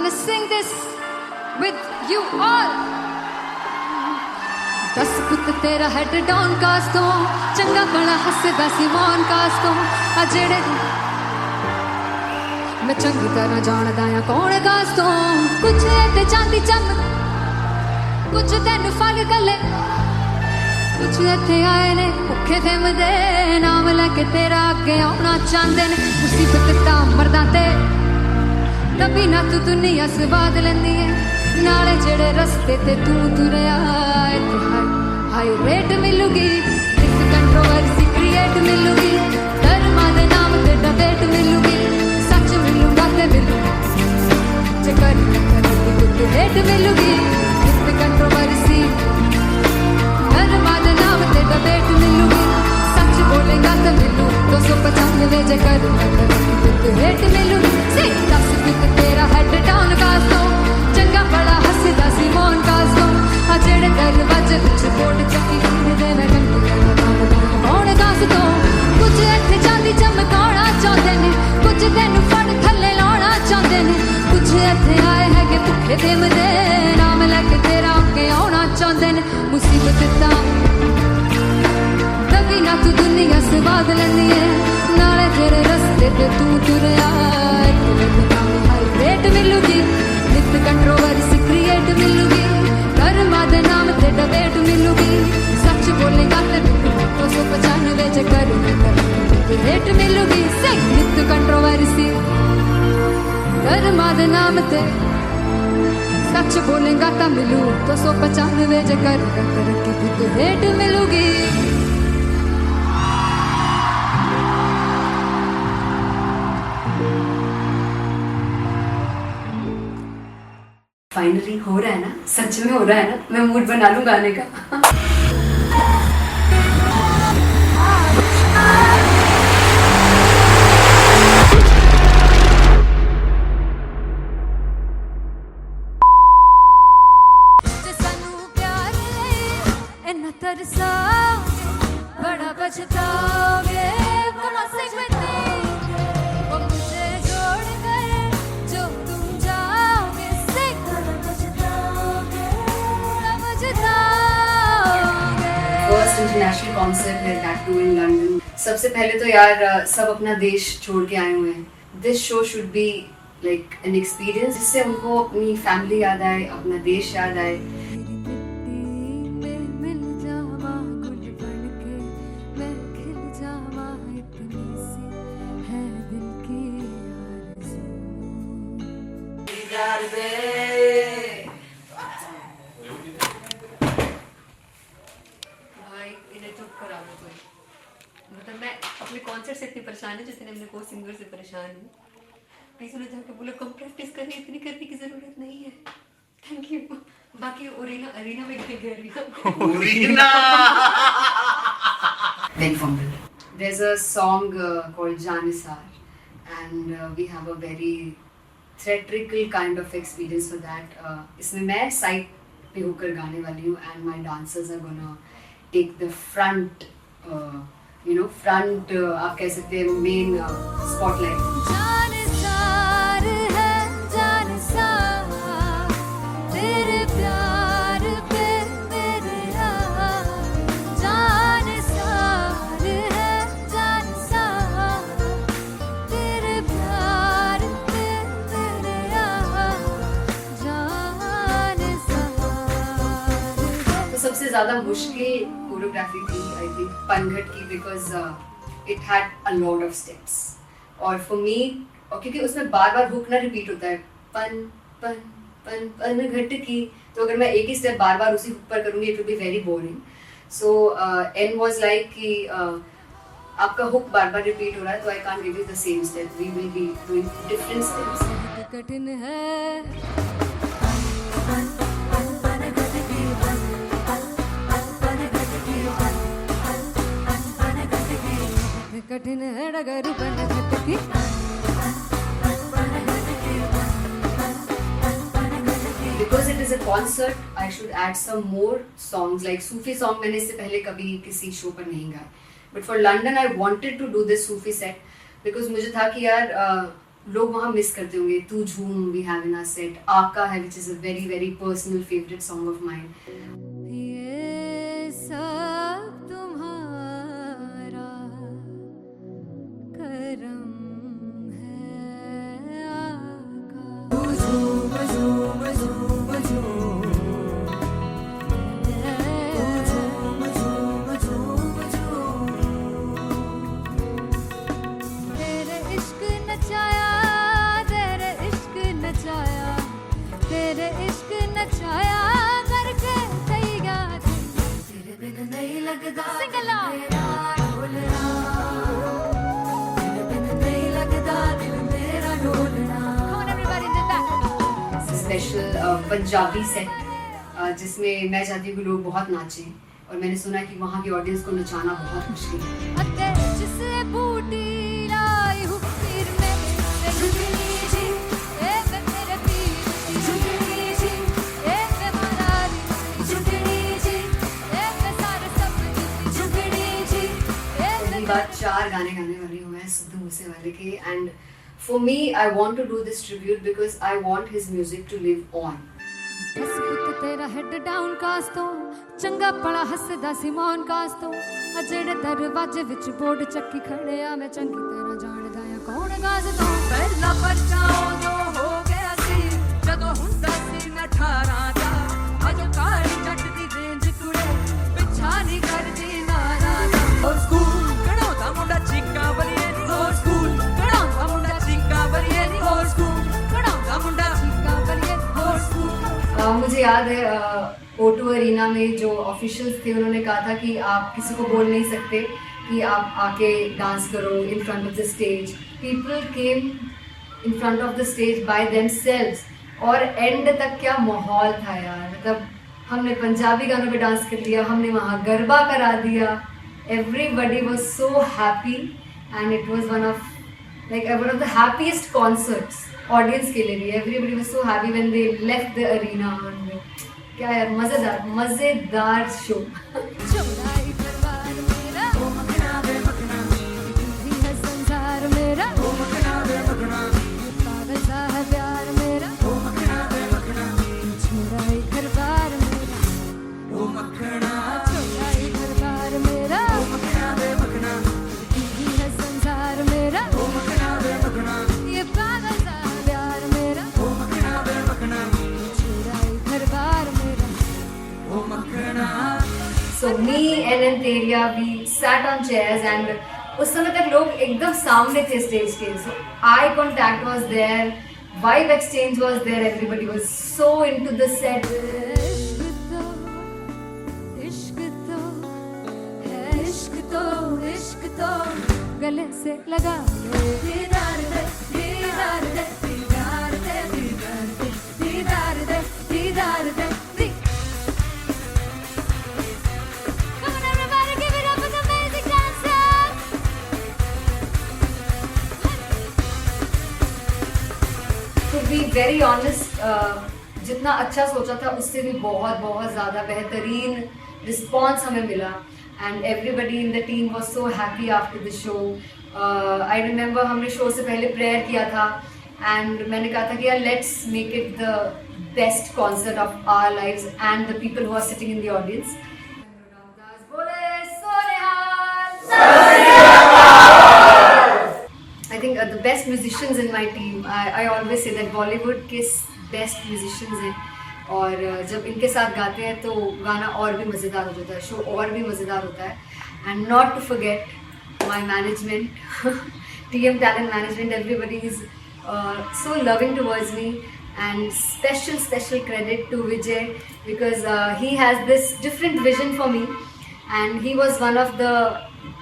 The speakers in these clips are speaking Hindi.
wanna sing this with you all. दस पुत तेरा हेड डाउन कास तो चंगा बड़ा हसदा सिमोन कास तो आ जेड़े मैं चंगी तरह जानदा आ कौन कास तो कुछ ते चांदी चम कुछ तेन फल गले कुछ इत्थे आए ने भुखे फिमदे नाम लैके तेरा अगे आउणा चाहंदे ने मुसीबत तां मरदा ते तभी ना तू दुनिया स्वाद लैंदी है नाले जेड़े रस्ते ते तू तुरया इत्थे हाई रेट मिलूगी इस कंट्रोवर्सी क्रिएट मिलूगी धर्मा दे नाम ते डिबेट मिलूगी सच मिलूगा ते मिलूगा जे कर कुछ रेट मिलूगी इस कंट्रोवर्सी धर्मा दे नाम ते डिबेट मिलूगी सच बोलेगा तो मिलू 295 जे कर कुछ रेट मिलूगी से 10 पिक तेरा हेड डाउन कास दो चंगा बड़ा हसदा सिमोन कास दो आ जेड़े दरवाजे विच बोर्ड चक्की दे मैं घंटे कौन कास दो कुछ इत्थे चांदी चमकाउणा चाहंदे ने कुछ तैनू फड़ थल्ले लाउणा चाहंदे ने कुछ इत्थे आए है कि भुखे फिमदे नाम लैके तेरा अगे आउणा चाहंदे ने मुसीबत तां तभी ना तू दुनिया स्वाद लैंदी है नाले तेरे रस्ते ते तू तुरया हाई रेट मिलूगी नित कंट्रोवर्सी क्रिएट मिलूगी धर्मा दे नाम ते डिबेट मिलूगी सच बोलेगा ते 295 जे कर रेट मिलूगी से नित कंट्रोवर्सी धर्मा दे नाम ते सच बोलेगा ता मिलू 295 जे कर रेट मिलूगी फाइनली हो रहा है ना सच में हो रहा है ना मैं मूड बना लूं गाने का बड़ा पछताओगे इंटरनेशनल कॉन्सर्ट है दैट टू इन लंदन सबसे पहले तो यार सब अपना देश छोड़ के आए हुए हैं this show should be like an experience जिससे उनको अपनी फैमिली याद आए अपना देश याद आए मतलब मैं अपने कॉन्सर्ट से इतनी परेशान है जितने अपने को सिंगर से परेशान हूँ प्लीज उन्हें जाकर बोलो कम प्रैक्टिस करनी इतनी करने की जरूरत नहीं है थैंक यू बाकी अरीना में गए arena Big fumble. There's a song called Janisar and we have a very theatrical kind of experience for that. इसमें मैं साइड पे होकर गाने वाली हूँ and my dancers are gonna take the front front आप कह सकते हैं मेन स्पॉटलाइट जानसार है जानसार तेरे प्यार पे मेरे जानसार है जानसार तेरे प्यार पे मेरे जानसार तो सबसे ज़्यादा मुश्किल कोरियोग्राफी थी आई थिंक पनघट की because it had a lot of steps और फॉर मी और क्योंकि उसमें बार बार हुक ना रिपीट होता है पन पन पन पनघट की तो अगर मैं एक ही स्टेप बार बार उसी हुक पर करूँगी it will be very boring so an was like कि आपका हुक बार बार रिपीट हो रहा है तो I can't give you the same step we will be doing different steps कठिन है कठिन है डगर पनघट की Because it is a concert, I should add some more songs like Sufi song. मैंने इससे पहले कभी किसी शो पर नहीं गाया. But for London, I wanted to do this Sufi set because मुझे था कि यार लोग वहाँ मिस करते होंगे. तू झूम we have in our set, आका है which is a very very personal favorite song of mine. ये सब तुम्हारा करम है आका. झूम झूम झूम झूम, झूम झूम झूम झूम. तेरे इश्क नचाया, तेरे इश्क नचाया, तेरे इश्क नचाया करके तैयार. तेरे बिन नहीं लगता सिंगला ढोलना, तेरे बिन नहीं लगता दिल मेरा ढोलना. Come on everybody did that. Special Punjabi set जिसमें मैं चाहती हूँ कि लोग बहुत नाचें, और मैंने सुना है कि वहाँ की ऑडियंस को नचाना बहुत मुश्किल है. अते जिसे बूटी लाई हूँ पीर में झुकनी जी, ए मैं तेरे पीर की झुकनी जी, ए मैं मरारी झुकनी जी, ए मैं सारे सपने की झुकनी जी, ए पहली बार 4 गाने गाने वाली हूँ मैं सिद्धू मूसेवाले के. And for me I want to do this tribute because I want his music to live on. बस पुत तेरा हेड डाउन कास तो चंगा पड़ा हसदा सिमोन कास तो अजड़े दरवाजे विच बोर्ड चक्की खड़े आ मैं चंगी तेरा जानदा आ कौन गाज तो पहला बचाओ जो हो गया सी जदों हुंदा सी मैं 18 दा अजो काली जट दी रेंज कुड़े पिछा नहीं करदी नारा दा. और स्कूल कढ़ाउंदा मुंडा चीका बलिए नी, और स्कूल कढ़ाउंदा मुंडा चीका बलिए नी, और स्कूल कढ़ाउंदा मुंडा का बलिए और स्कूल. मुझे याद है O2 अरीना में जो ऑफिशियल्स थे उन्होंने कहा था कि आप किसी को बोल नहीं सकते कि आप आके डांस करो in front of the stage. People came in front of the stage by themselves, और एंड तक क्या माहौल था यार. मतलब हमने पंजाबी गानों पे डांस कर लिया, हमने वहाँ गरबा करा दिया. Everybody was so happy and it was one of the happiest concerts audience के लिए भी. Everybody was so happy when they left the arena. क्या यार, मजेदार शो. चौड़ाई दरबार मेरा ओ मखना वे मखना, भी है संसार मेरा ओ मखना वे मखना, पागल सा है प्यार मेरा ओ मखना वे मखना, चौड़ाई दरबार मेरा, ओ मखना, चौड़ाई दरबार मेरा ओ मखना वे मखना, भी है संसार मेरा ओ मखना वे मखना, ये पागल सा है प्यार मेरा ओ मखना वे मखना, चौड़ाई दरबार मेरा. ओ मखना. So me and Anteria, we sat on chairs and उस समय तक लोग एकदम सामने थे स्टेज के. So eye contact was there, vibe exchange was there, everybody was so into the set. इश्क तो है, इश्क तो इश्क तो गले से लगा ले. दीदार दे दीदार दे दीदार दे दीदार दे दीदार दे दीदार दे. Come on everybody, give it up for the amazing dancers. To be very honest, जितना अच्छा सोचा था उससे भी बहुत बहुत ज़्यादा बेहतरीन रिस्पॉन्स हमें मिला. And everybody in the team was so happy after the show. I remember हमने शो से पहले प्रेयर किया था एंड मैंने कहा था कि यार let's make it the best concert of our lives and the people who are sitting in the audience. I think the best musicians in my team, I always say that Bollywood के best musicians हैं, और जब इनके साथ गाते हैं तो गाना और भी मज़ेदार हो जाता है, शो और भी मज़ेदार होता है. And not to forget my management, TM Talent Management, everybody is so loving towards me, and special credit to Vijay because he has this different vision for me, and he was one of the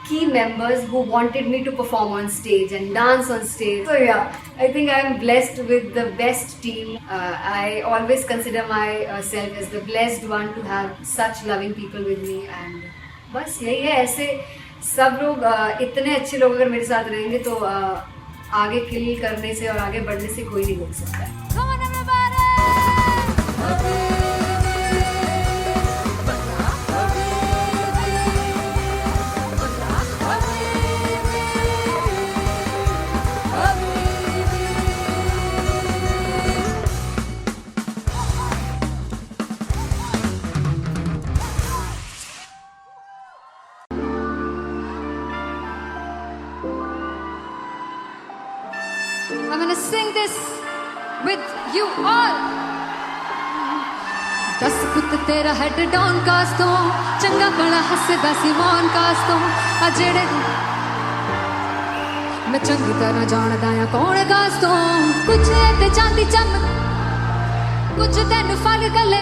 key members who wanted me to perform on stage and dance on stage. So yeah, I think I'm blessed with the best team. I always consider myself as the blessed one to have such loving people with me, and बस यही है. ऐसे सब लोग इतने अच्छे लोग अगर मेरे साथ रहेंगे तो आगे किल करने से और आगे बढ़ने से कोई नहीं रोक सकता. Come on everybody. I'm gonna sing this with you all. दस पुत तेरा हेड डाउन कास तो चंगा बड़ा हसदा सी मौन कास तो आ जेड़े मैं चंगी तरह जानदा आ कौन कास तो कुछ ते चांदी चमक कुछ तेन फल गले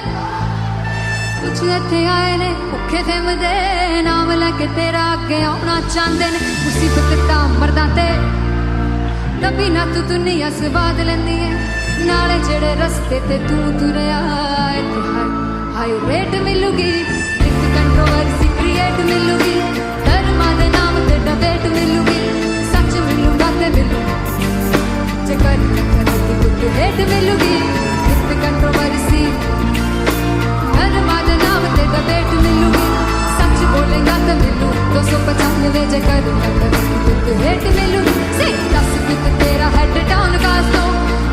कुछ इत्थे आए ने भुखे फिमदे नाम लैके तेरा अगे आउणा चाहंदे ने मुसीबत तां मरदा ते तभी ना तू दुनिया स्वाद लैंदी है नाले जेड़े रस्ते ते तू तुरया इत्थे हाई रेट मिलूगी एक कंट्रोवर्सी क्रिएट मिलूगी धर्मा दे नाम ते डिबेट मिलूगी सच मिलूगा ते मिलू जे कर की कुछ रेट मिलूगी एक कंट्रोवर्सी धर्मा दे नाम ते डिबेट मिलूगी सच बोलेगा ते मिलू 295 जे कर की कुछ रेट मिलूगी से 10 कित तेरा हेड डाउन कास तो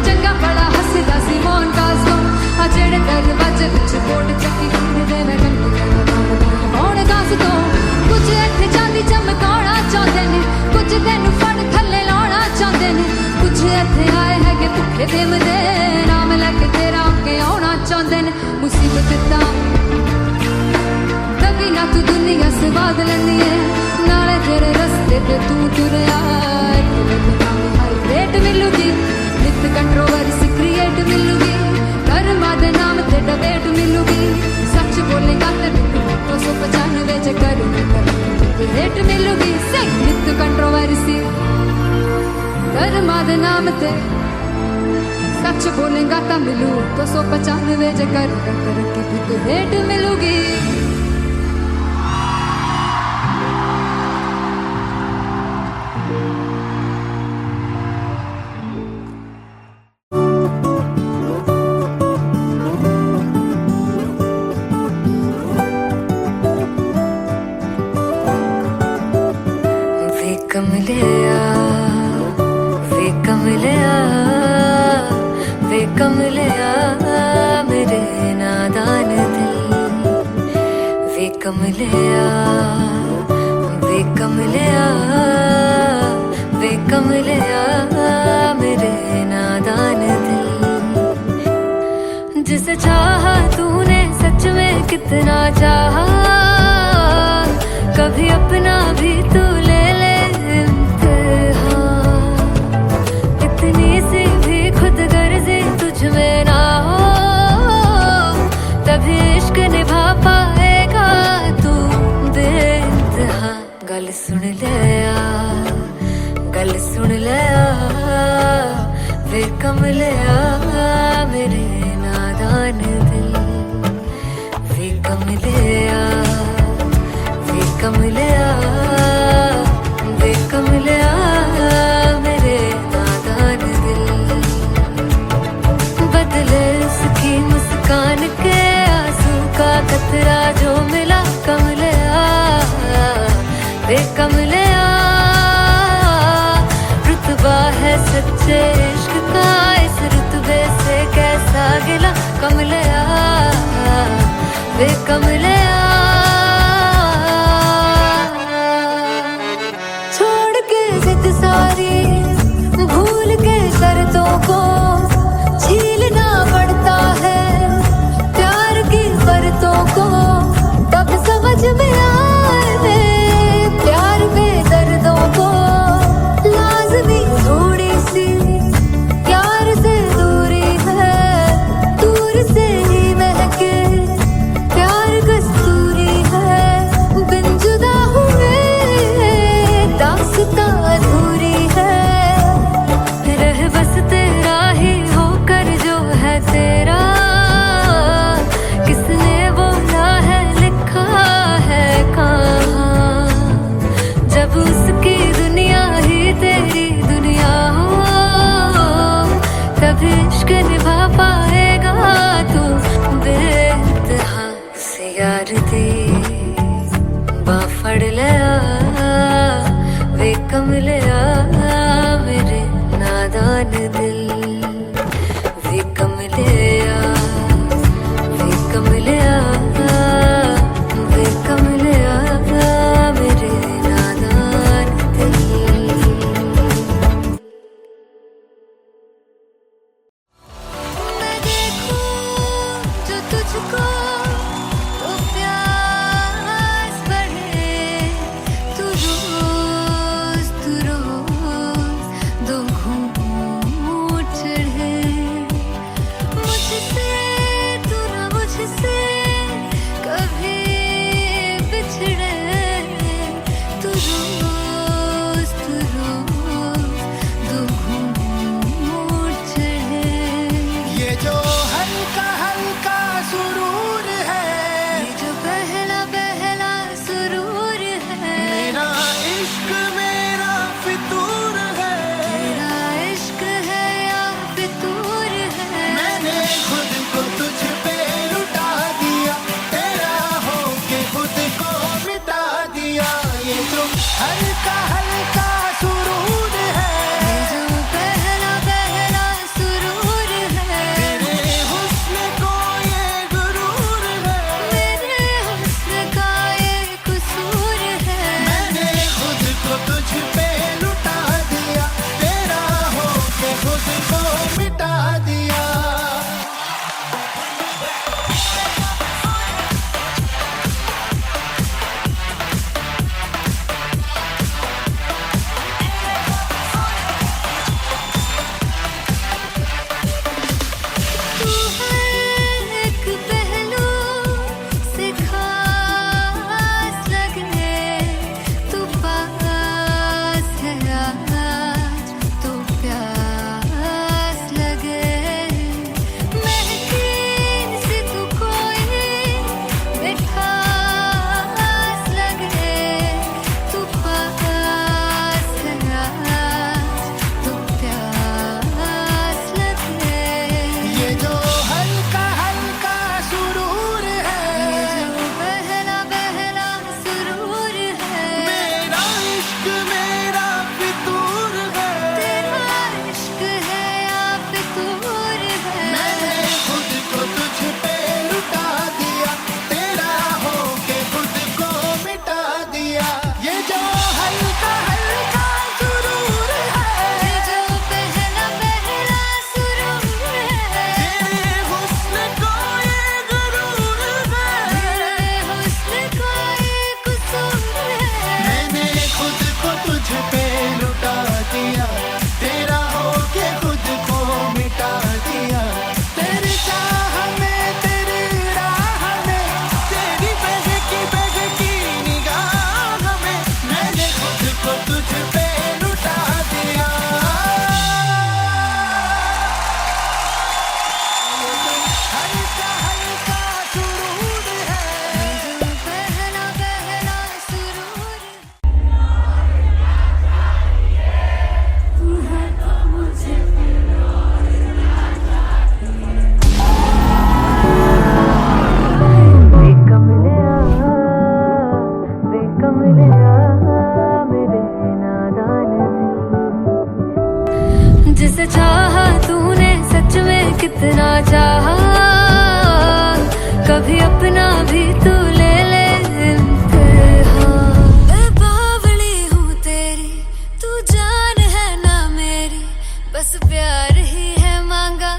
चंगा बड़ा हसदा सी मौन कास तो आ जेड़े दरवाजे विच बोर्ड चक्की दे मैं कौन कास तो कुछ इत्थे चांदी चमकाउणा चाहंदे ने कुछ तैनू फड़ थल्ले लाउणा चाहंदे ने कुछ इत्थे आए है कि भुखे फिमदे नाम लैके तेरा अगे आउणा चाहंदे ने मुसीबत तां तभी ना तू दुनिया स्वाद लैंदी है नाले तेरे रस्ते ते तू तुरया हाई रेट मिलूगी नित कंट्रोवर्सी क्रिएट मिलूगी कर्मा दे नाम ते डिबेट मिलूगी सच बोलेगा ते मिलू 295 जे कर रेट मिलूगी से नित कंट्रोवर्सी कर्मा दे नाम ते सच बोलेगा ता मिलू 295 जे कर रेट मिलूगी कमलिया मेरे नादान दिल वे कमलिया मेरे नादान दिल जिसे चाहा तूने सच में कितना चाहा कभी अपना भी तू ले ले इम्तिहान इतनी सी भी खुद गर्जी तुझ में ना हो तभी इश्क निभा पाएगा तू बेइंतहा गल सुन लिया वे कमलिया मेरे नादान दिल वे कमलिया मेरे नादान दिल बदले उसकी मुस्कान के आंसू का कतरा जो मिला कमलिया वे कमलिया रुतबा है सच्चे इश्क का इस रुतबे से कैसा गिला कमलिया वे कमलिया छोड़ के जिद सारी भूल के शर्तों को झीलना पड़ता है प्यार की शर्तों को तब समझ में आए प्यार में दर्दों को लाज़मी थोड़ी सी प्यार से दूरी है दूर से ही महके प्यार कस्तूरी है बिन जुदा हुए दास्तां अधूरी है रह बस तेरा ही होकर जो है तेरा किसने बोला है लिखा है कहाँ जब उसकी दुनिया ही तेरी दुनिया हो तभी इश्क निभा पाएगा तू बेइंतहा से यार दी बाफड़ लिया वे कमलिया मेरे नादान दिल वे कमलिया मेरे नादान दिल जिसे चाहा तूने सच में कितना चाहा, कभी अपना भी तू ले ले इम्तिहान। मैं बावली हूँ तेरी, तू जान है ना मेरी, बस प्यार ही है मांगा,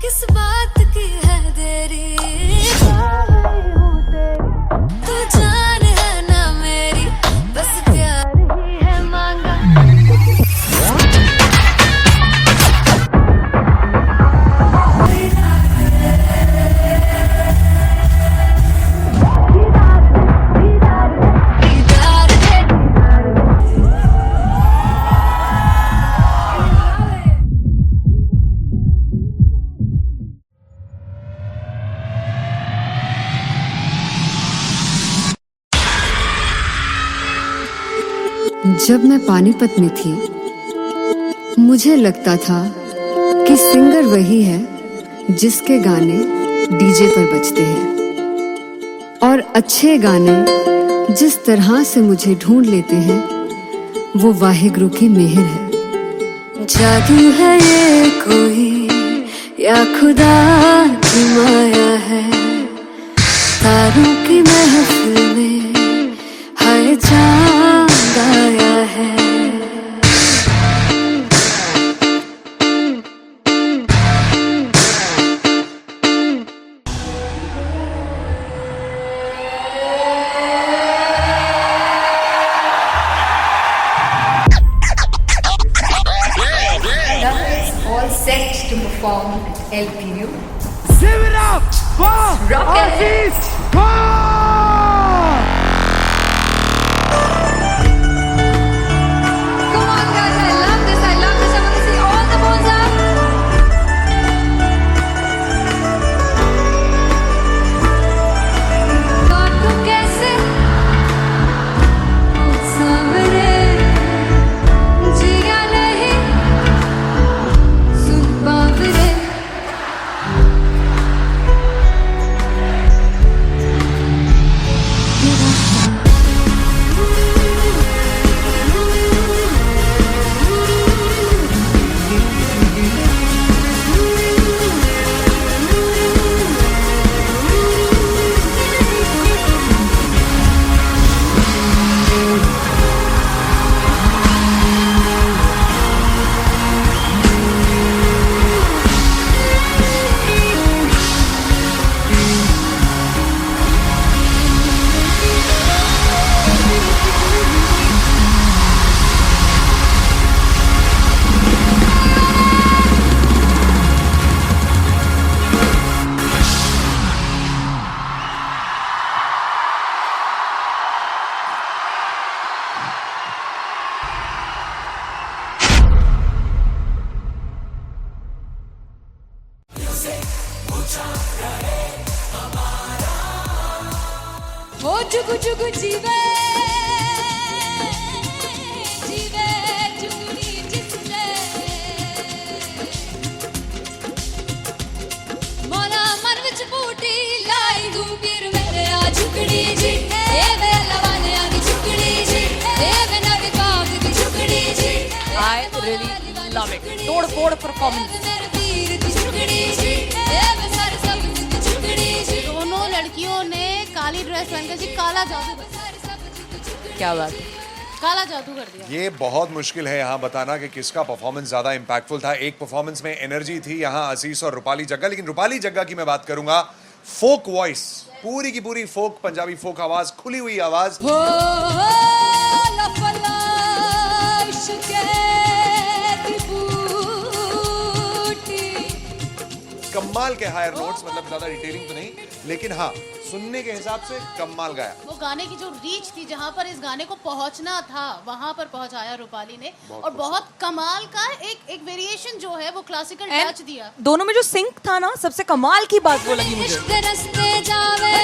किस बात की है देरी। बावली हूँ तेरी, तू जान है ना मेरी, बस प्यार ही है मांगा। जब मैं पानीपत में थी, मुझे लगता था कि सिंगर वही है जिसके गाने डीजे पर बजते हैं, और अच्छे गाने जिस तरह से मुझे ढूंढ लेते हैं वो वाहिगुरु की मेहर है। जादू है ये कोई या खुदा की माया है, तारों की महफिल में हाय चांद आया है। All set to perform at LPU. Give it up for Rocket. Aziz Khan! Come on guys, I love this, I love this. I want to see all the balls up. काटूं कैसे सामने, जिया नहीं सुन बावरे। ओ जुगु जुगु जीवे जीवे जुगनी जिसने, मौला मन विच बूटी लाई तू पीर मेरे आ झुकड़ी जी, ए वे लवाने आ की झुकड़ी जी, ए वे नवी काग की झुकड़ी जी। I really love it. तोड़ फोड़ परफॉर्मेंस। मेरे पीर की झुकड़ी जी, ए वे सारे सब की झुकड़ी जी। दोनों लड़कियों ने काली ड्रेस पहनकर जी काला जादू कर दिया। क्या बात है। काला जादू कर दिया। ये बहुत मुश्किल है यहाँ बताना कि किसका परफॉर्मेंस ज्यादा इम्पैक्टफुल था। एक परफॉर्मेंस में एनर्जी थी यहाँ असीस और रूपाली जग्गा, लेकिन रूपाली जग्गा की मैं बात करूंगा, फोक वॉइस, पूरी की पूरी फोक, पंजाबी फोक आवाज, खुली हुई आवाज। हो लफला इश्क़ की बूटी। कमाल के हायर नोट्स, मतलब ज्यादा डिटेलिंग तो नहीं, लेकिन हाँ सुनने के हिसाब से कमाल गाया। वो गाने की जो रीच थी, जहाँ पर इस गाने को पहुंचना था वहां पर पहुंचाया रूपाली ने, और बहुत कमाल का एक वेरिएशन जो है वो क्लासिकल टच दिया। दोनों में जो सिंक था ना, सबसे कमाल की बात वो लगी मुझे। इश्क़ दे रस्ते जावे,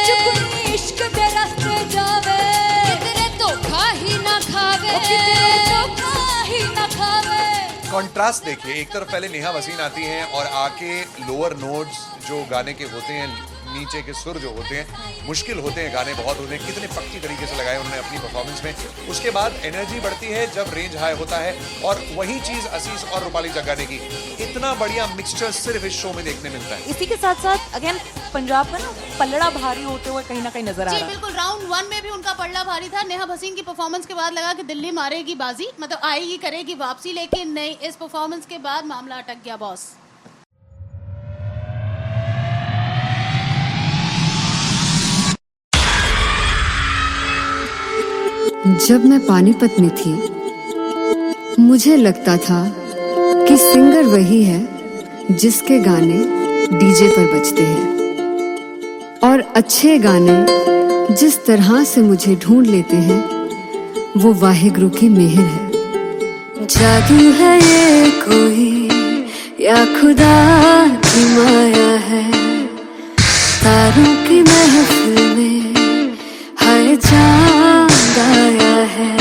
इश्क़ दे रस्ते जावे, किधरे धोखा ही ना खावे, किधरे धोखा ही ना खावे। कॉन्ट्रास्ट देखिए, एक तरफ पहले नेहा वसीन आती हैं और आके लोअर नोट्स जो गाने के होते हैं नीचे के सुर जो होते हैं मुश्किल होते हैं, गाने बहुत होते हैं, कितने पक्की तरीके से लगाए उन्होंने अपनी परफॉर्मेंस में। उसके बाद एनर्जी बढ़ती है जब रेंज हाई होता है, और वही चीज असीस और रूपाली जग्गा ने की। इतना बढ़िया मिक्सचर सिर्फ इस शो में देखने मिलता है। इसी के साथ साथ अगेन पंजाब का ना पलड़ा भारी होते हुए कहीं ना कहीं नजर आ जी रहा है। बिल्कुल, राउंड 1 में भी उनका पलड़ा भारी था। नेहा भसीन की परफॉर्मेंस के बाद लगा कि दिल्ली मारेगी बाजी, मतलब आएगी करेगी वापसी, लेकिन नहीं, इस परफॉर्मेंस के बाद मामला अटक गया बॉस। जब मैं पानीपत में थी, मुझे लगता था कि सिंगर वही है जिसके गाने डीजे पर बजते हैं, और अच्छे गाने जिस तरह से मुझे ढूंढ लेते हैं वो वाहिगुरु की मेहर है। जादू है ये कोई या खुदा की माया है, तारों की महफिल में हाय चांद आया है।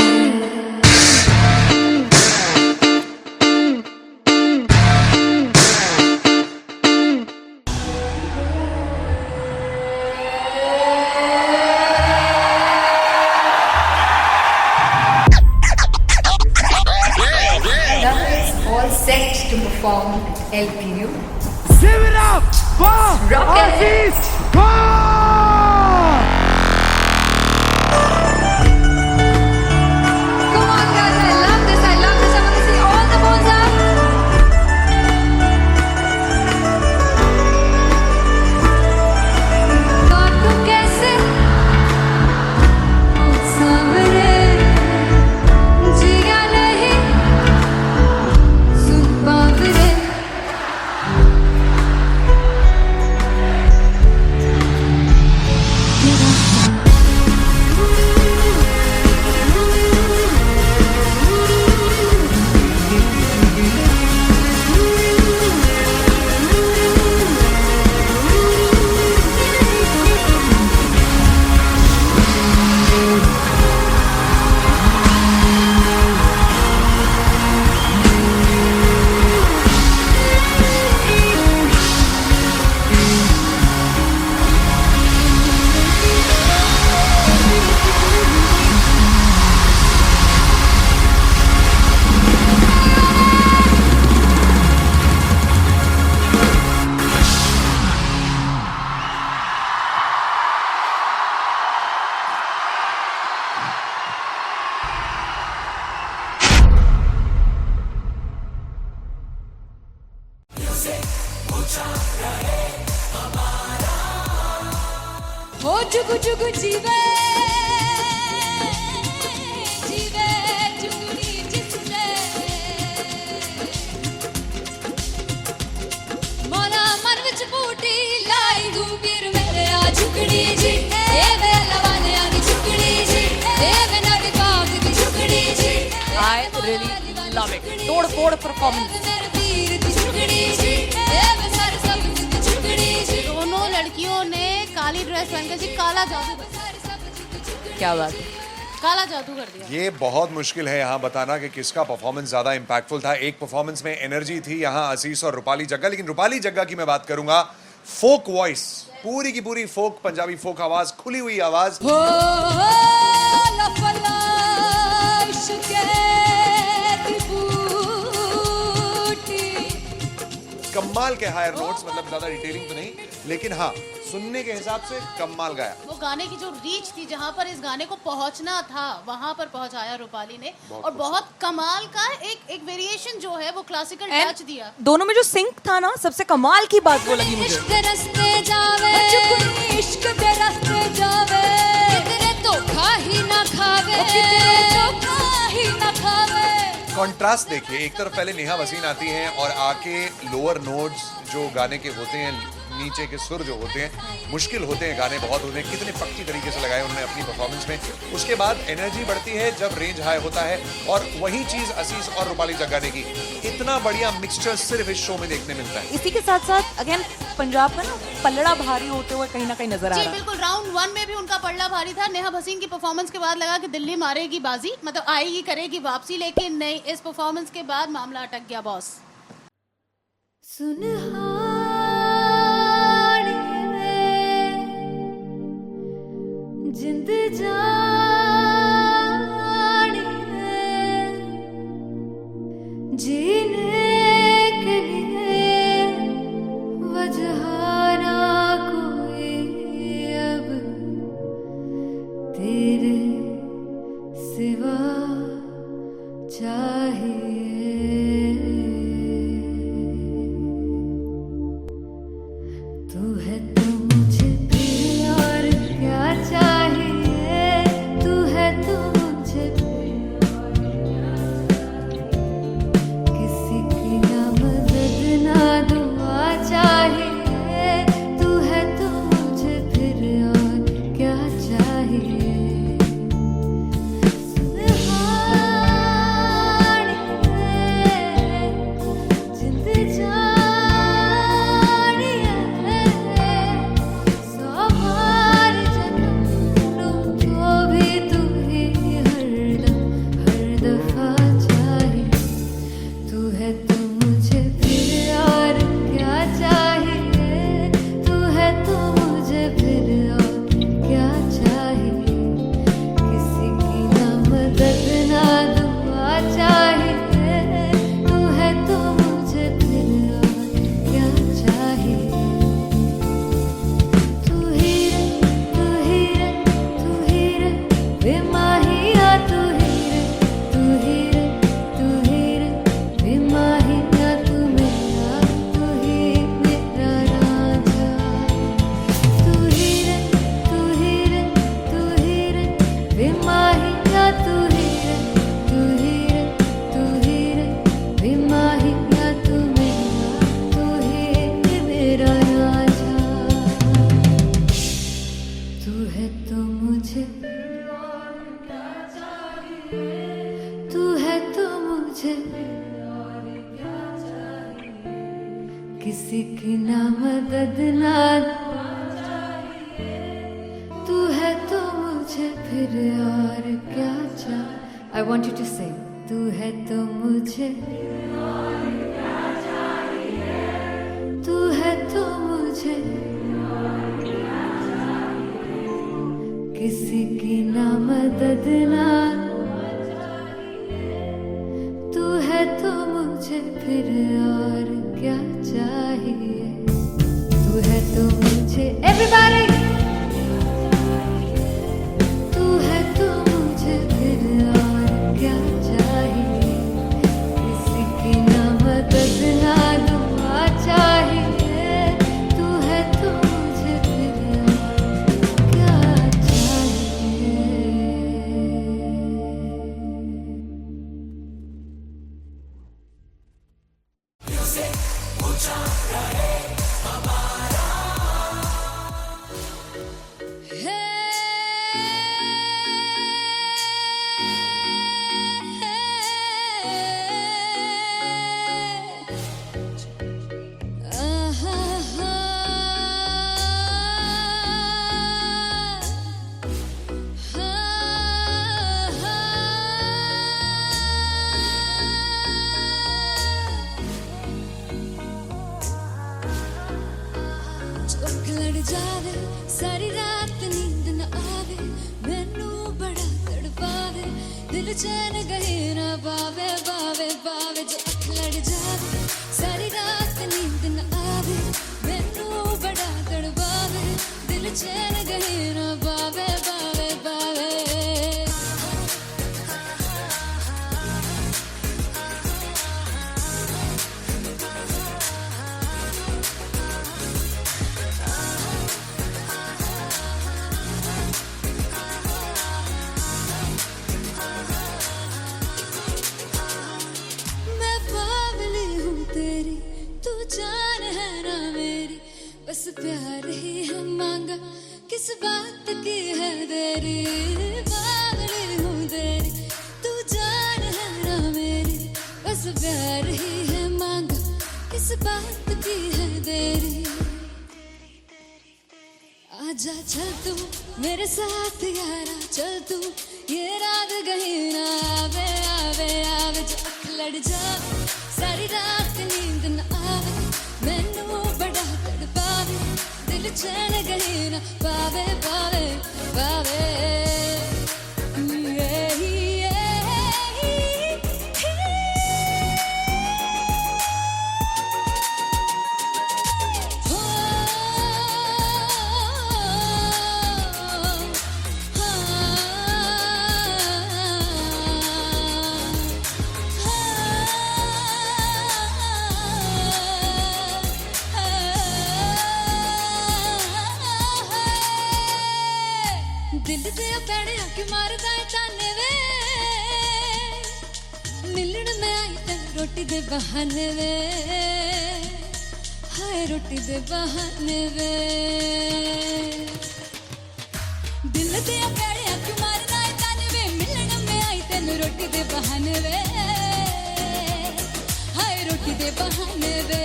All set to perform at LPU. Give it up for Rocket. Aziz Khan! Come on guys, I love this, I love this. I want to see all the balls up. काटूं कैसे सावरे, जिया नहीं सुन बावरे। हो जुगु जुगु जीवे जीवे जुगनी जिसने मोला मन विच बूटी लाई गुबीर मेरे आ झुकड़ी जी, ए वे लवाने आ दी झुकड़ी जी, ए वे नदी बाग दी झुकड़ी जी। I really love it. तोड़ फोड़ परफॉर्मेंस। मेरे पीर दी झुकड़ी जी, ए वे सर सब दी झुकड़ी जी। दोनों लड़कियों ने काली ड्रेस पहनकर जी काला जादू कर दिया। क्या बात है। काला जादू कर दिया। ये बहुत मुश्किल है यहाँ बताना कि किसका परफॉर्मेंस ज्यादा इंपैक्टफुल था। एक परफॉर्मेंस में एनर्जी थी यहाँ असीस और रूपाली जग्गा, लेकिन रूपाली जग्गा की मैं बात करूंगा, फोक वॉइस, पूरी की पूरी फोक, पंजाबी फोक आवाज, खुली हुई आवाज। हो लफला इश्क़े दी बूटी। कमाल के हायर नोट्स, मतलब ज्यादा डिटेलिंग तो नहीं, लेकिन हाँ सुनने के हिसाब से कमाल गाया। वो गाने की जो रीच थी, जहाँ पर इस गाने को पहुंचना था वहां पर पहुंचाया रूपाली ने, और बहुत कमाल का एक वेरिएशन जो है वो क्लासिकल टच दिया। दोनों में जो सिंक था ना, सबसे कमाल की बात वो लगी मुझे। इश्क दे रस्ते जावे, इश्क दे रस्ते जावे, कितने धोखा ही ना खावे, धोखा ही ना खावे। कॉन्ट्रास्ट देखिए, एक तरफ पहले नेहा भसीन आती हैं और आके लोअर नोट्स जो गाने के होते हैं, नीचे के सुर जो होते हैं मुश्किल होते हैं, गाने बहुत होते हैं, कितने पक्की तरीके से लगाए उन्होंने अपनी परफॉर्मेंस में। उसके बाद एनर्जी बढ़ती है जब रेंज हाई होता है, और वही चीज असीस और रूपाली जग्गा ने की। इतना बढ़िया मिक्सचर सिर्फ इस शो में देखने मिलता है। इसी के साथ साथ अगेन पंजाब का ना पलड़ा भारी होते हुए कहीं ना कहीं नजर आ जी रहा है। बिल्कुल, राउंड 1 में भी उनका पलड़ा भारी था। नेहा भसीन की परफॉर्मेंस के बाद लगा कि दिल्ली मारेगी बाजी, मतलब आएगी करेगी वापसी, लेकिन नहीं, इस परफॉर्मेंस के बाद मामला अटक गया बॉस। सुनहारी में जिंद जान है जीने के लिए वजह ना कोई अब तेरे सिवा चाहिए तू है तो मुझे फिर और क्या चाहिए तू है तो मुझे फिर और क्या चाहिए किसी की ना मदद ना दुआ चाहिए तू है तो मुझे फिर और क्या चाहिए सुनहानी है जिंद जानी है सौ बार जन्म लूं जो भी तू ही हरदम हर दफा चाहिए तू है तो मुझे फिर और क्या चाहिए तू है तो मुझे फिर और क्या चाहिए किसी की ना मदद ना दुआ चाहिए तू है तो मुझे फिर और क्या चाहिए तू ही रे तू ही रे तू ही रे बेमाहिया तू ही रे तू ही रे तू ही रे बेमाहिया तू मेरा राजा तू ही रे तू ही रे तू ही रे बेमाहिया तू ही रे तू ही रे तू ही रे बेमाहिया तू ही मेरा राजा तू है तो मुझे तू है तो मुझे किसी की ना मदद ना तू है तो मुझे फिर और क्या चाहिए I want you to sing तू है तो मुझे तू है तो मुझे किसी की ना मदद ना तू है तो मुझे फिर और क्या चाहिए तू है तो मुझे everybody तू है तो मुझे फिर और क्या चाहिए किसी की ना मदद ना दुआ चाहिए तू है तो मुझे फिर और क्या चाहिए चौक लड़ जावे सारी रात नींद न आवे मैनू बड़ा तड़पावे दिल चैन गहे ना पावे पावे पावे चौक लड़ जावे सारी रात नींद न आवे मैनू बड़ा तड़पावे दिल चैन गहे ना पावे पावे पावे मैं बावली हूँ तेरी तू जान है ना मेरी बस प्यार ही है मांगा किस बात की है देरी बावली हूँ तेरी तू जान है ना मेरी बस प्यार ही है मांगा किस बात की है देरी आजा चल तू मेरे साथ यारा चल तू ये रात कहीं ना आवे आवे आवे जो अख लड़ जा सारी रात नींद न आवे मैनू बड़ा तड़पावे दिल दिल चैन गए ना पावे पावे पावे दिल दे पैड़िया कि मारदा है ताने वे मिलन में आई तन रोटी दे बहाने वे हाय रोटी दे बहाने वे दिल दे पैड़िया कि मारदा है ताने वे मिलन में आई तन रोटी दे बहाने वे हाय रोटी दे बहाने वे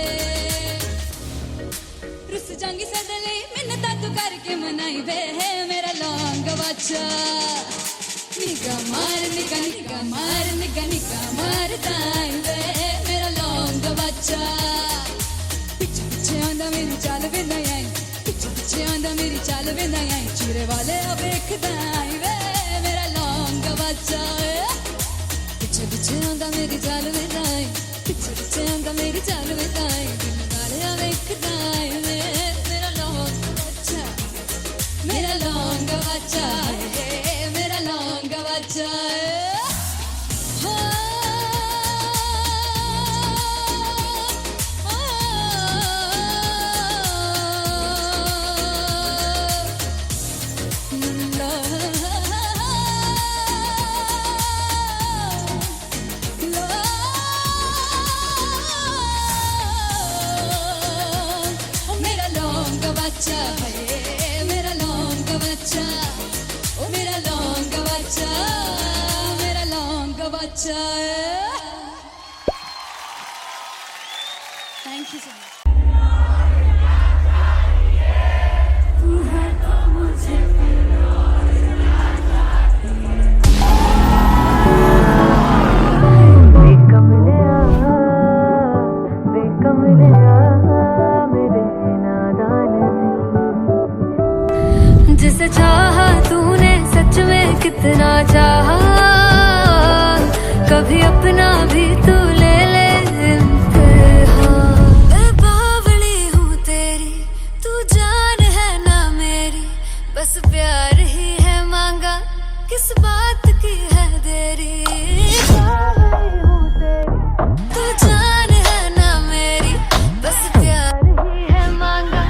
रुस जांगी सदले मिन्नता तू करके मनाई वे मेरा लौंग बच्चा निगा मार निगा निगा मार निगा निगा मारदाई वे मेरा लौंग बच्चा पीछे पीछे आंदा मेरी चाल वे नहीं आई पीछे पीछे आंदा मेरी चाल वे नहीं आई चिरे वाले अब देखदाई वे मेरा लौंग बच्चा पीछे पीछे आंदा मेरी चाल वे नहीं आई पीछे पीछे आंदा मेरी चाल वे नहीं आई दिल वाले अब देखदाई वे मेरा लौंग बच्चा मेरा लौंग बच्चा है मेरा लौंग बच्चा मेरा लौंग बच्चा है मेरा लौंग बच्चा ओ मेरा लौंग बच्चा मेरा लौंग बच्चा थैंक यू सो मच जिसे चाहा तूने सच में कितना चाहा कभी अपना भी तू ले ले इम्तिहान मैं बावली हूँ तेरी तू जान है ना मेरी बस प्यार ही है मांगा किस बात की है देरी बावली हूँ तेरी तू जान है ना मेरी बस प्यार ही है मांगा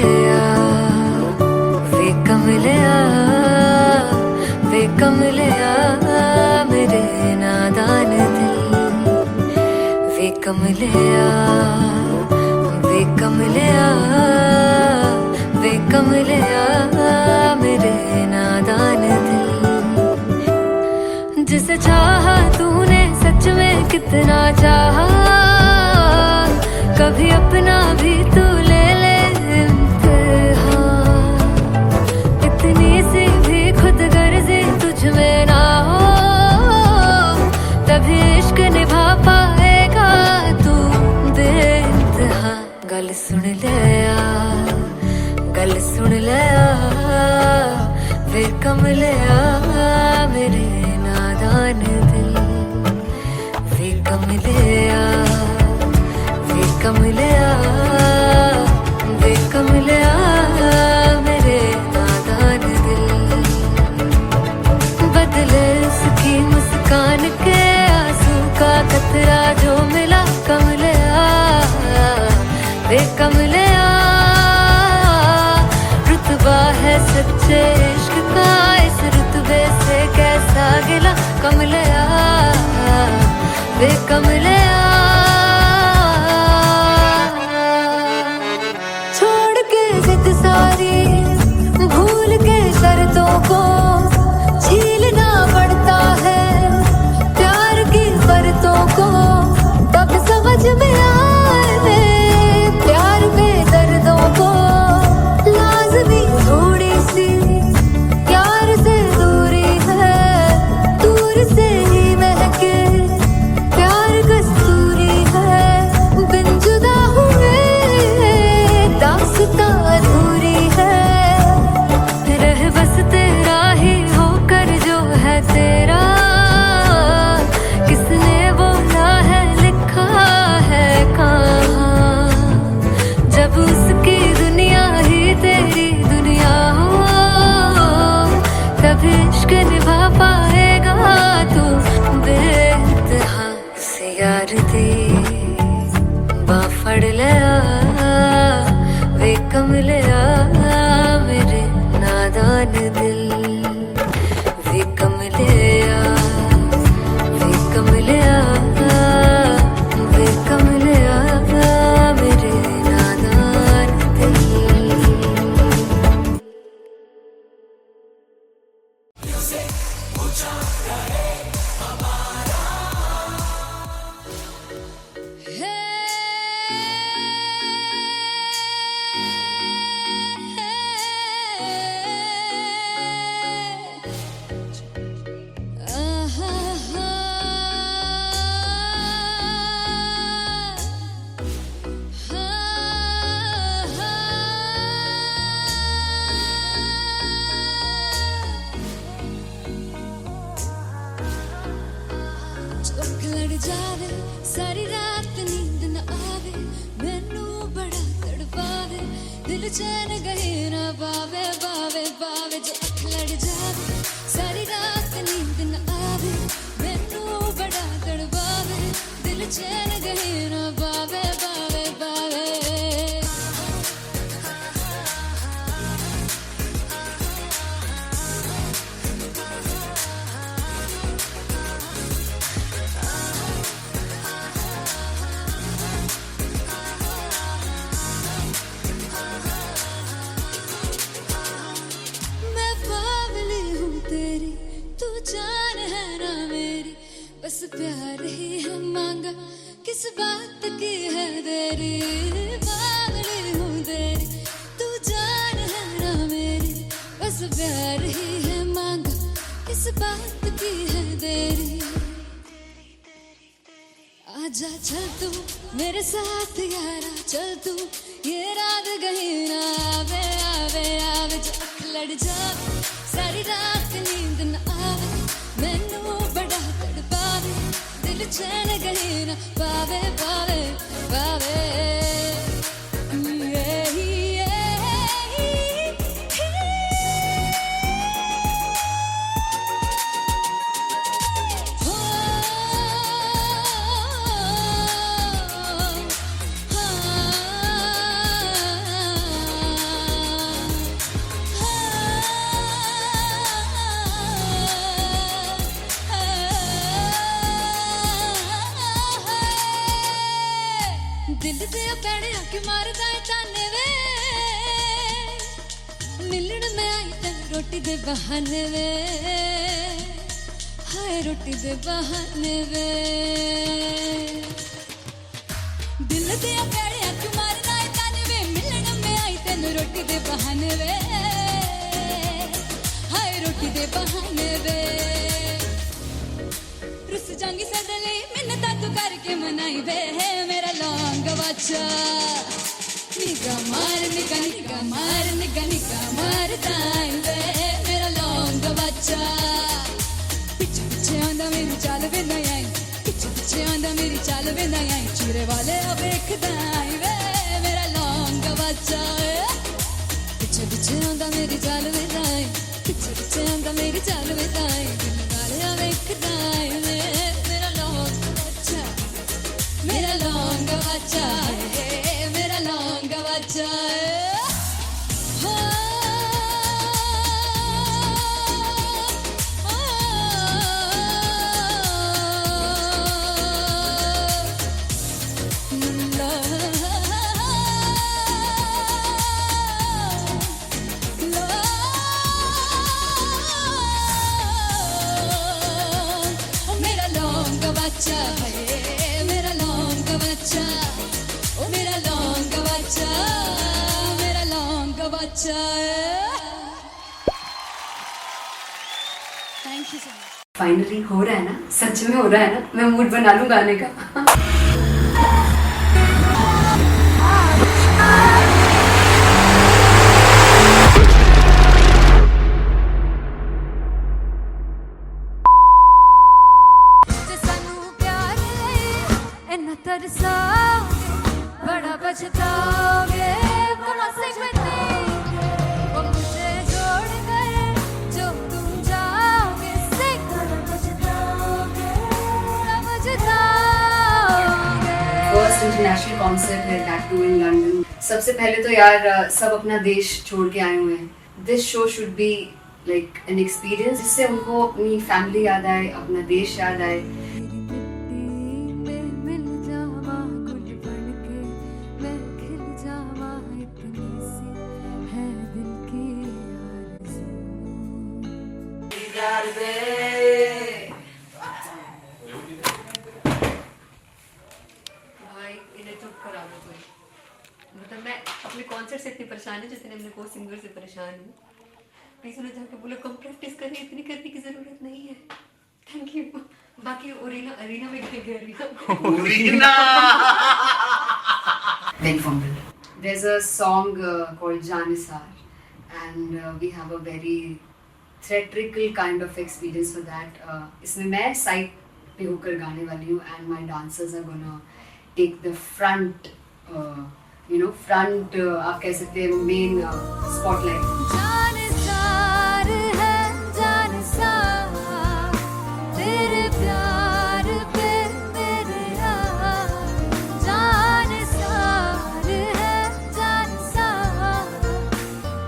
कमलिया वे कमलिया वे कमलिया मेरे नादान दिल वे कमलिया वे कमलिया वे कमलिया मेरे नादान दिल जिसे चाहा तूने सच में कितना चाहा कभी अपना भी तू ले ले इम्तिहान इतनी सी भी खुद गर्जी तुझ में ना हो तभी इश्क निभा पाएगा तू बेइंतहा गल सुन लिया गल सुन लिया वे कमलिया मेरे नादान दिल वे कमलिया वे कमलिया वे कमलिया मेरे नादान दिल बदले उसकी मुस्कान के आंसू का कतरा जो मिला कमलिया वे कमलिया रुतबा है सच्चे इश्क का इस रुतबे से कैसा गिला कमलिया वे कमलिया छोड़ के जिद सारी भूल के शर्तों को छीलना पड़ता है प्यार की शर्तों को तब समझ में आए प्यार में दर्दों को लाज़मी थोड़ी सी प्यार से दूरी है दूर से ही महके प्यार कस्तूरी है बिन जुदा हुए दास्तां अधूरी है रह बस तेरा ही होकर जो है तेरा किसने बोला है लिखा है कहाँ जब उसकी दुनिया ही तेरी दुनिया हो तब इश्क निभा पाएगा तू बेइंतहा से यार दी बाफड़ लिया वे कमलिया मेरे नादान दिल वे कमलिया वे कमलिया वे कमलिया मेरे नादान दिल लड़ जावे सारी रात नींद न आवे मैनू बड़ा तड़पावे दिल चैन गहे ना पावे पावे पावे जो अख लड़ जावे सारी रात नींद न आवे मैनू बड़ा तड़पावे दिल चैन गहे ना पावे पावे पावे जान है ना मेरी बस प्यार ही है मांगा किस बात की है देरी बावली हूँ तेरी तू जान है ना मेरी बस प्यार ही है मांगा किस बात की है देरी आजा चल तू मेरे साथ यारा चल तू ये रात कहीं ना आवे आवे आवे जो अख लड़ जावे सारी रात नींद न आवे मैनू बड़ा तड़पावे दिल चैन कहीं ना पावे पावे पावे कि मारदा है ताने वे मिलन में आई तन रोटी दे बहाने वे हाय रोटी दे बहाने वे दिल दे प्यारे कि मारदा है ताने वे मिलन में आई तन रोटी दे बहाने वे हाय रोटी दे बहाने वे रुस जांगी सदले मिन्नता तू करके मनाई वे मेरा लौंग बच्चा निगा मार निगा निगा मार निगा निगा मार ताई वे मेरा लौंग बच्चा पीछे पीछे आंदा मेरी चाल वे नहीं आई पीछे पीछे आंदा मेरी चाल वे नहीं आई चूरे वाले अब देखदा आई वे मेरा लौंग बच्चा पीछे पीछे आंदा मेरी चाल वे नहीं आई पीछे पीछे आंदा मेरी चाल वे नहीं आई दिल वाले अब देखदा आई वे मेरा लौंग बच्चा मेरा लौंग बच्चा मेरा लौंग बच्चा मेरा लौंग बच्चा है मेरा लौंग बच्चा ओ मेरा लौंग बच्चा मेरा लौंग बच्चा thank you so much finally हो रहा है ना, सच में हो रहा है ना, मैं मूड बना लूं गाने का। जे सानू प्यार ले इन्ना तरसाओगे बड़ा पछताओगे कहाँ से बने वो मुझे छोड़ कर जो तुम जाओगे से बड़ा पछताओगे फर्स्ट इंटरनेशनल कॉन्सर्ट है दैट टू इन लंदन। सबसे पहले तो यार सब अपना देश छोड़ के आए हुए हैं। This show should be like an experience जिससे उनको अपनी फैमिली याद आए, अपना देश याद आए। भाई इन्हें चुप करा दो कोई। मतलब मैं अपने कॉन्सर्ट से इतनी परेशान है जितने अपने को सिंगर से परेशान हूँ। प्लीज उन्हें जाके बोलो कम प्रैक्टिस करनी, इतनी करने की जरूरत नहीं है। Thank you. बाकी अरीना में गए arena Very fumble. There's a song called Janisar and we have a very theatrical kind of experience for that. इसमें मैं साइड पे होकर गाने वाली हूँ and my dancers are gonna take the front, front आप कह सकते हैं main spotlight. जानसार है जानसार तेरे प्यार पे मेरे यार जानसार है जानसार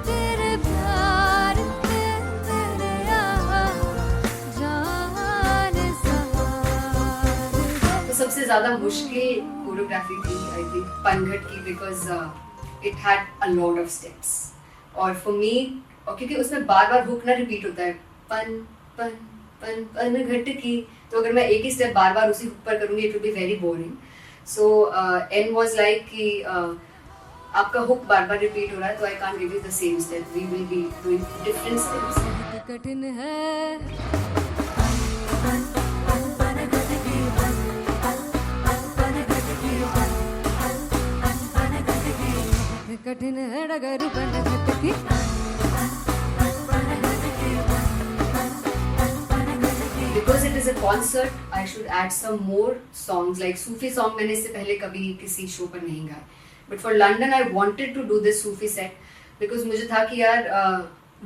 तेरे प्यार पे मेरे यार जानसार तो सबसे ज़्यादा मुश्किल कोरियोग्राफी थी आई थिंक पनघट की because it had a lot of steps और फॉर मी और क्योंकि उसमें बार बार हुक ना रिपीट होता है पन पन पन पन घट की, तो अगर मैं एक ही स्टेप बार बार उसी हुक पर करूँगी it will be very boring. So an was like कि आपका हुक बार बार रिपीट हो रहा है तो I can't give you the same step, we will be doing different steps. कठिन है कठिन है डगर पनघट की Because it is a concert, I should add some more songs like Sufi song मैंने इससे पहले कभी किसी शो पर नहीं गाया। But for London I wanted to do this Sufi set because मुझे था कि यार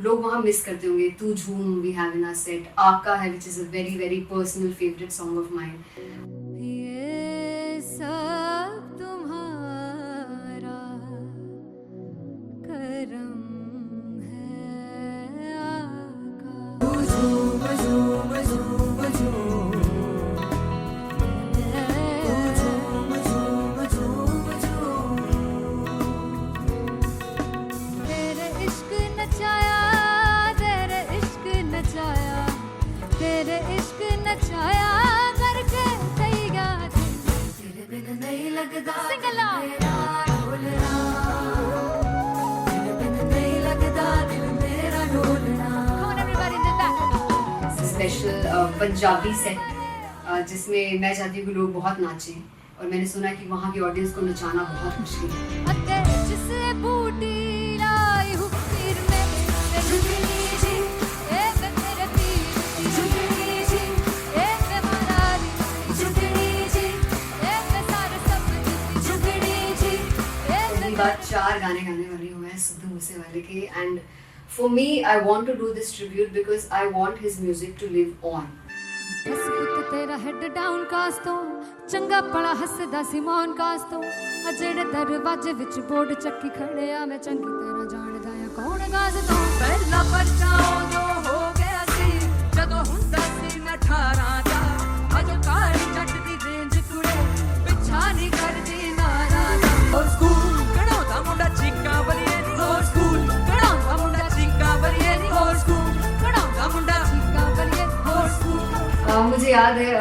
लोग वहाँ मिस करते होंगे। तू झूम we have in our set, आका है which is a very very personal favorite song of mine. ये सब तुम्हारा करम है आका स्पेशल पंजाबी सेट जिसमें मैं चाहती हूँ कि लोग बहुत नाचें, और मैंने सुना कि वहाँ की ऑडियंस को नचाना बहुत मुश्किल है। अते जिससे बूटी लाई हूँ फिर मैं झुकनी जी, ए मैं मेरे पीर की झुकनी जी, ए मैं मनाली की झुकनी जी, ए मैं सारे सपने की झुकनी जी, ए पहली बार 4 गाने गाने वाली हूँ मैं सिद्धू मूसेवाले के, and for me I want to do this tribute because I want his music to live on. बस पुੱਤ तेरा हेड डाउन कास तो चंगा पड़ा हसदा सी मौन कास तो आ जेड़े दरवाजे विच बोर्ड चक्की खड़े आ मैं चंगी तरह जानदा आ कौन गाज तो ਪਹਿਲਾ ਪਰਚਾ ਉਦੋਂ ਹੋ ਗਿਆ ਸੀ ਜਦੋਂ ਹੁੰਦਾ ਸੀ ਮੈਂ 18 ਦਾ ਅਜੋ ਕਾਲੀ ਜੱਟ ਦੀ ਰੇਂਜ ਕੁੜੇ ਪਿੱਛਾ ਨਹੀਂ ਕਰਦੀ ਨਾਰਾ ਦਾ ਹੋਰ ਸਕੂਲ ਕਢਾਉਂਦਾ ਮੁੰਡਾ ਚੀਕਾਂ ਬਲੀਏ ਨੀ ਹੋਰ ਸਕੂਲ ਕਢਾਉਂਦਾ ਮੁੰਡਾ ਚੀਕਾਂ ਬਲੀਏ ਨੀ ਹੋਰ ਸਕੂਲ ਕਢਾਉਂਦਾ ਮੁੰਡਾ ਚੀਕਾਂ ਬਲੀਏ ਹੋਰ ਸਕੂਲ मुझे याद है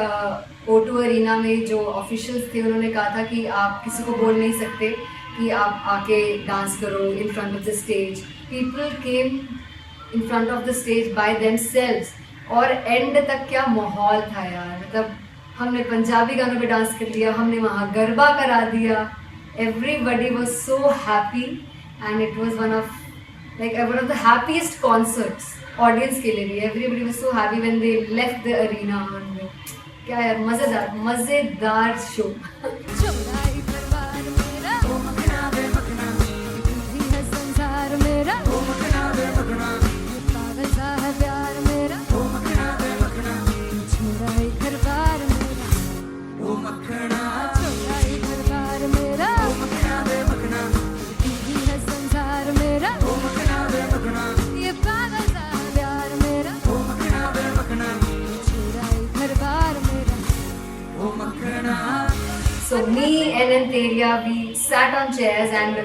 O2 अरीना में जो ऑफिशियल्स थे उन्होंने कहा था कि आप किसी को बोल नहीं सकते कि आप आके डांस करो in front of the stage. People came in front of the stage by themselves, और एंड तक क्या माहौल था यार, मतलब हमने पंजाबी गानों पे डांस कर लिया, हमने वहाँ गरबा करा दिया, everybody was so happy and it was one of the happiest concerts audience के लिए भी। Everybody was so happy when they left the arena. क्या यार, मजेदार शो। चौराई दरबार मेरा ओ मखना बे मखना, तू है संसार मेरा ओ मखना बे मखना, पागल सा है प्यार मेरा ओ मखना बे मखना, चौराई दरबार मेरा ओ मखना, चौराई दरबार मेरा ओ मखना बे मखना, तू है संसार मेरा ओ मखना बे मखना, ये पागल सा है प्यार मेरा ओ मखना बे मखना, चौराई दरबार मेरा ओ मखना। So me and Anteria, we sat on chairs and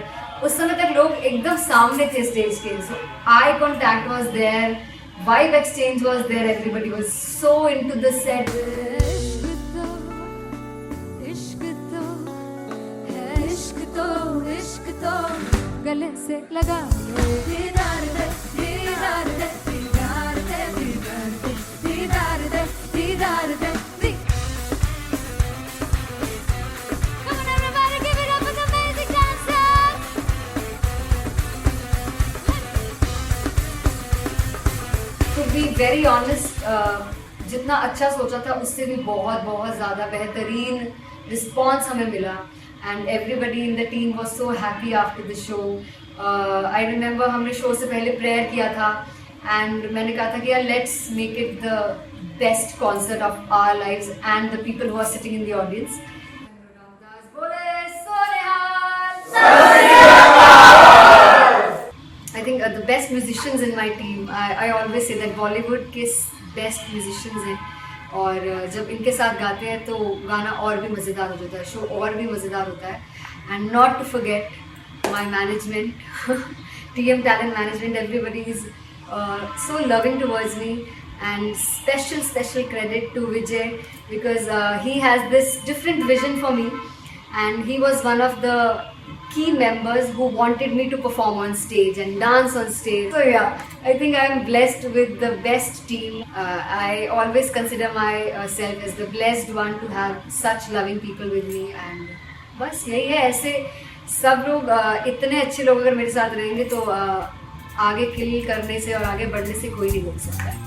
उस समय तक लोग एकदम सामने थे स्टेज के, so eye contact was there, vibe exchange was there, everybody was so into the set. इश्क तो है, इश्क तो गले से लगा ले, दीदार दे दीदार दे दीदार दे दीदार दे दीदार दे दीदार दे। Come on everybody, give it up for the amazing dancers. To be very honest, जितना अच्छा सोचा था उससे भी बहुत ज़्यादा बेहतरीन रिस्पॉन्स हमें मिला, and everybody in the team was so happy after the show. I remember हमने शो से पहले प्रेयर किया था, एंड मैंने कहा था कि यार let's make it the best concert of our lives and the people who are sitting in the audience. I think the best musicians in my team, I always say that Bollywood के best musicians हैं, और जब इनके साथ गाते हैं तो गाना और भी मज़ेदार हो जाता है, शो और भी मज़ेदार होता है। And not to forget my management, TM Talent Management, everybody is so loving towards me, and special credit to Vijay because he has this different vision for me, and he was one of the key members who wanted me to perform on stage and dance on stage. So yeah, I think I am blessed with the best team. I always consider myself as the blessed one to have such loving people with me, and बस यही है। ऐसे सब लोग इतने अच्छे लोग अगर मेरे साथ रहेंगे तो आगे किल करने से और आगे बढ़ने से कोई नहीं रोक सकता है।